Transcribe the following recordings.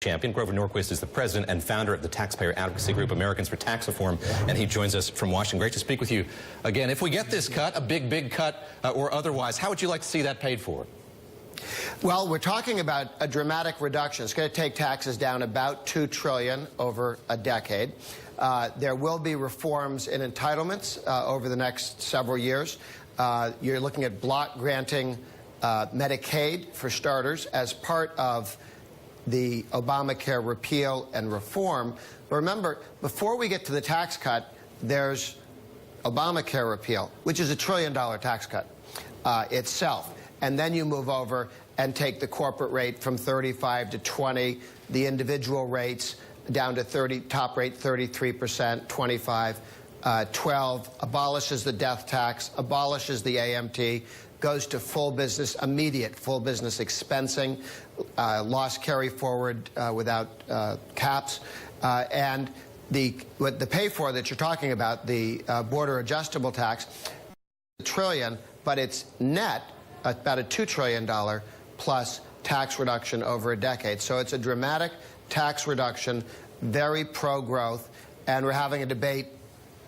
champion. Grover Norquist is the president and founder of the taxpayer advocacy group Americans for Tax Reform, and he joins us from Washington. Great to speak with you again. If we get this cut, a big cut or otherwise, how would you like to see that paid for? Well, we're talking about a dramatic reduction. It's going to take taxes down about $2 trillion over a decade. There will be reforms in entitlements over the next several years. You're looking at block granting Medicaid, for starters, as part of the Obamacare repeal and reform. But remember, before we get to the tax cut, there's Obamacare repeal, which is $1 trillion tax cut itself. And then you move over and take the corporate rate from 35 to 20, the individual rates down to 30, top rate 33%, 25, 12, abolishes the death tax, abolishes the AMT, goes to full business, immediate full business expensing, loss carry forward without caps, and the pay for that you're talking about, the border adjustable tax, $1 trillion, but it's net about a $2 trillion plus tax reduction over a decade. So it's a dramatic tax reduction, very pro-growth, and we're having a debate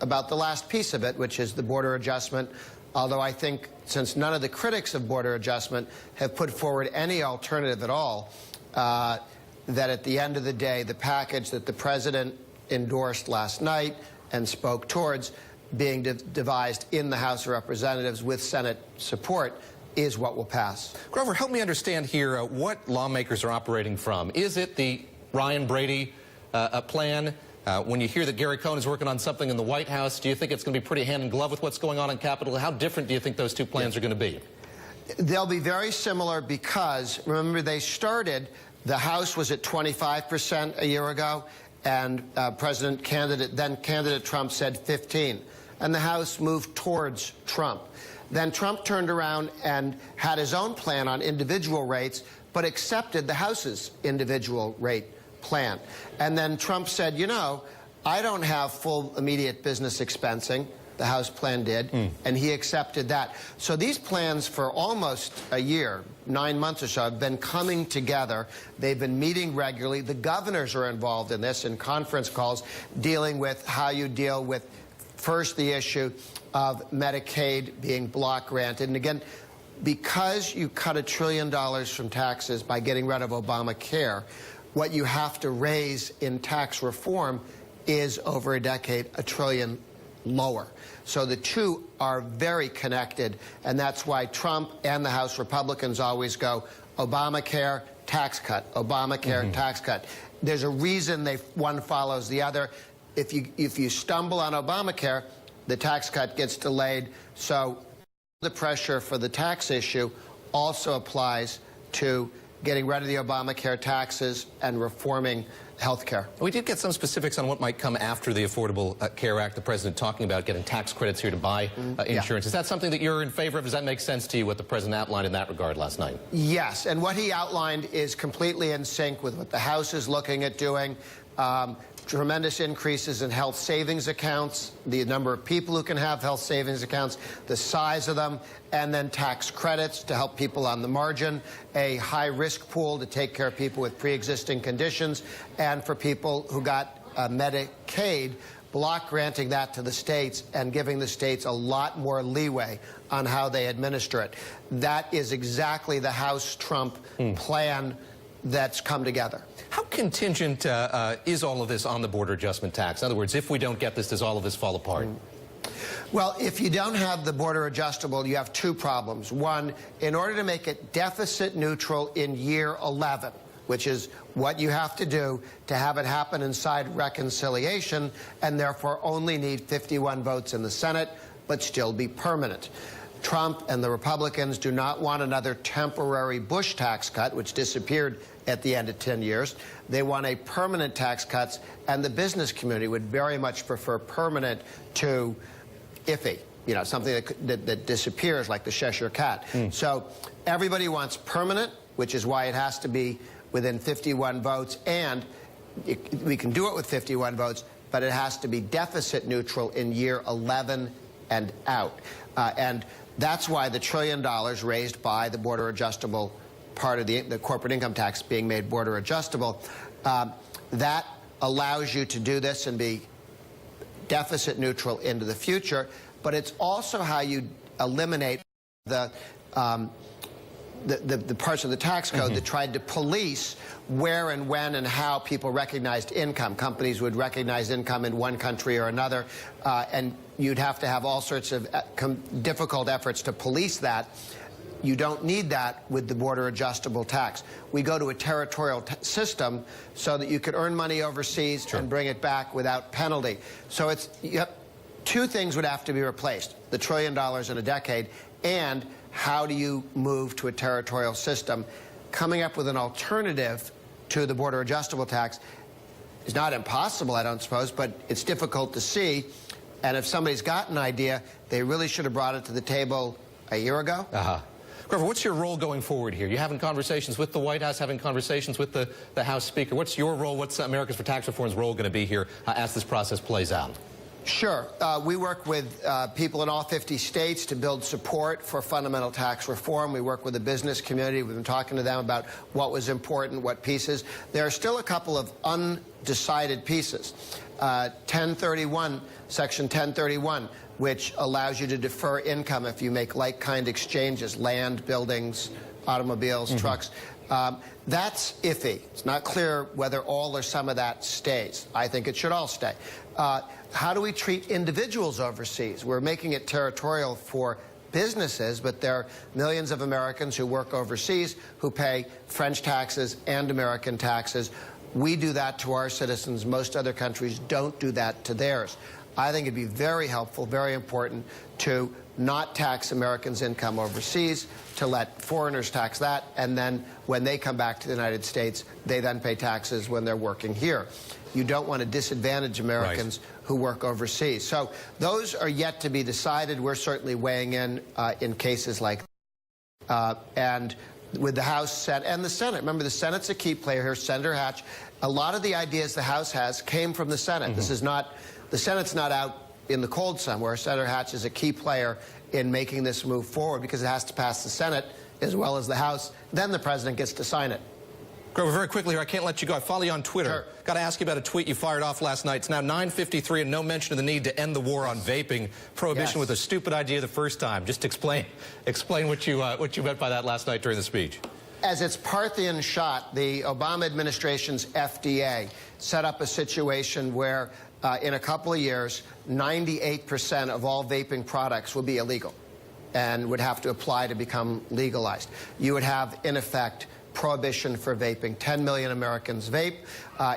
about the last piece of it, which is the border adjustment. Although I think, since none of the critics of border adjustment have put forward any alternative at all, that at the end of the day, the package that the president endorsed last night and spoke towards being devised in the House of Representatives with Senate support is what will pass. Grover, help me understand here what lawmakers are operating from. Is it the Ryan Brady plan? When you hear that Gary Cohn is working on something in the White House, do you think it's going to be pretty hand in glove with what's going on in Capitol? How different do you think those two plans are going to be? They'll be very similar because, remember, they started, the House was at 25% a year ago, and then candidate Trump said 15. And the House moved towards Trump. Then Trump turned around and had his own plan on individual rates, but accepted the House's individual rate plan. And then Trump said, you know, I don't have full immediate business expensing. The House plan did, and he accepted that. So these plans for almost a year, 9 months or so, have been coming together. They've been meeting regularly. The governors are involved in this in conference calls, dealing with how you deal with, first, the issue of Medicaid being block granted. And again, because you cut $1 trillion from taxes by getting rid of Obamacare, what you have to raise in tax reform is, over a decade, $1 trillion lower. So the two are very connected, and that's why Trump and the House Republicans always go Obamacare, tax cut, Obamacare, tax cut. There's a reason one follows the other. If you stumble on Obamacare, the tax cut gets delayed. So the pressure for the tax issue also applies to getting rid of the Obamacare taxes and reforming health care. We did get some specifics on what might come after the Affordable Care Act. The president talking about getting tax credits here to buy insurance. Is that something that you're in favor of? Does that make sense to you, what the president outlined in that regard last night? Yes, and what he outlined is completely in sync with what the House is looking at doing. Tremendous increases in health savings accounts, the number of people who can have health savings accounts, the size of them, and then tax credits to help people on the margin, a high-risk pool to take care of people with pre-existing conditions, and for people who got Medicaid, block granting that to the states and giving the states a lot more leeway on how they administer it. That is exactly the House-Trump plan that's come together. How contingent is all of this on the border adjustment tax? In other words, if we don't get this, does all of this fall apart? Well, if you don't have the border adjustable, you have two problems. One, in order to make it deficit neutral in year 11, which is what you have to do to have it happen inside reconciliation, and therefore only need 51 votes in the Senate, but still be permanent. Trump and the Republicans do not want another temporary Bush tax cut, which disappeared at the end of 10 years. They want a permanent tax cuts, and the business community would very much prefer permanent to iffy, you know, something that disappears like the Cheshire Cat. So everybody wants permanent, which is why it has to be within 51 votes, and we can do it with 51 votes, but it has to be deficit neutral in year 11 and out. And that's why the $1 trillion raised by the border adjustable part of the corporate income tax being made border adjustable That allows you to do this and be deficit neutral into the future, but it's also how you eliminate the parts of the tax code that tried to police where and when and how people recognized income. Companies would recognize income in one country or another, and you'd have to have all sorts of difficult efforts to police that. You don't need that with the border adjustable tax. We go to a territorial system so that you could earn money overseas and bring it back without penalty. So two things would have to be replaced: the $1 trillion in a decade, and how do you move to a territorial system? Coming up with an alternative to the border adjustable tax is not impossible, I don't suppose, but it's difficult to see. And if somebody's got an idea, they really should have brought it to the table a year ago. Grover, what's your role going forward here? You're having conversations with the White House, having conversations with the House Speaker. What's your role? What's Americans for Tax Reform's role going to be here as this process plays out? Sure. We work with people in all 50 states to build support for fundamental tax reform. We work with the business community. We've been talking to them about what was important, what pieces. There are still a couple of undecided pieces. 1031, Section 1031, which allows you to defer income if you make like-kind exchanges, land, buildings, automobiles, trucks. That's iffy. It's not clear whether all or some of that stays. I think it should all stay. How do we treat individuals overseas? We're making it territorial for businesses, but there are millions of Americans who work overseas who pay French taxes and American taxes. We do that to our citizens. Most other countries don't do that to theirs. I think it'd be very helpful, very important to not tax Americans' income overseas, to let foreigners tax that, and then when they come back to the United States, they then pay taxes when they're working here. You don't want to disadvantage Americans who work overseas. So those are yet to be decided. We're certainly weighing in cases like that. And with the House, Senate, and the Senate. Remember, the Senate's a key player here. Senator Hatch, a lot of the ideas the House has came from the Senate. This is not, the Senate's not out in the cold somewhere. Senator Hatch is a key player in making this move forward because it has to pass the Senate as well as the House. Then the president gets to sign it. Grover, very quickly here, I can't let you go. I follow you on Twitter. Sure. Got to ask you about a tweet you fired off last night. It's now 9:53 and no mention of the need to end the war on vaping. Prohibition was a stupid idea the first time. Just explain what you meant by that last night during the speech. As its Parthian shot, the Obama administration's FDA set up a situation where in a couple of years, 98% of all vaping products will be illegal and would have to apply to become legalized. You would have, in effect, prohibition for vaping. 10 million Americans vape.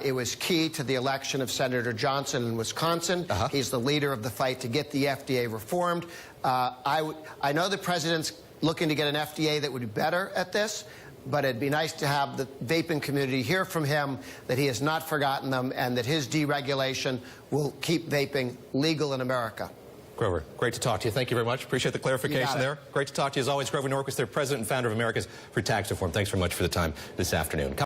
It was key to the election of Senator Johnson in Wisconsin. He's the leader of the fight to get the FDA reformed. I know the president's looking to get an FDA that would be better at this, but it'd be nice to have the vaping community hear from him that he has not forgotten them and that his deregulation will keep vaping legal in America. Grover, great to talk to you. Thank you very much. Appreciate the clarification there. Great to talk to you as always. Grover Norquist, their president and founder of Americans for Tax Reform. Thanks very much for the time this afternoon.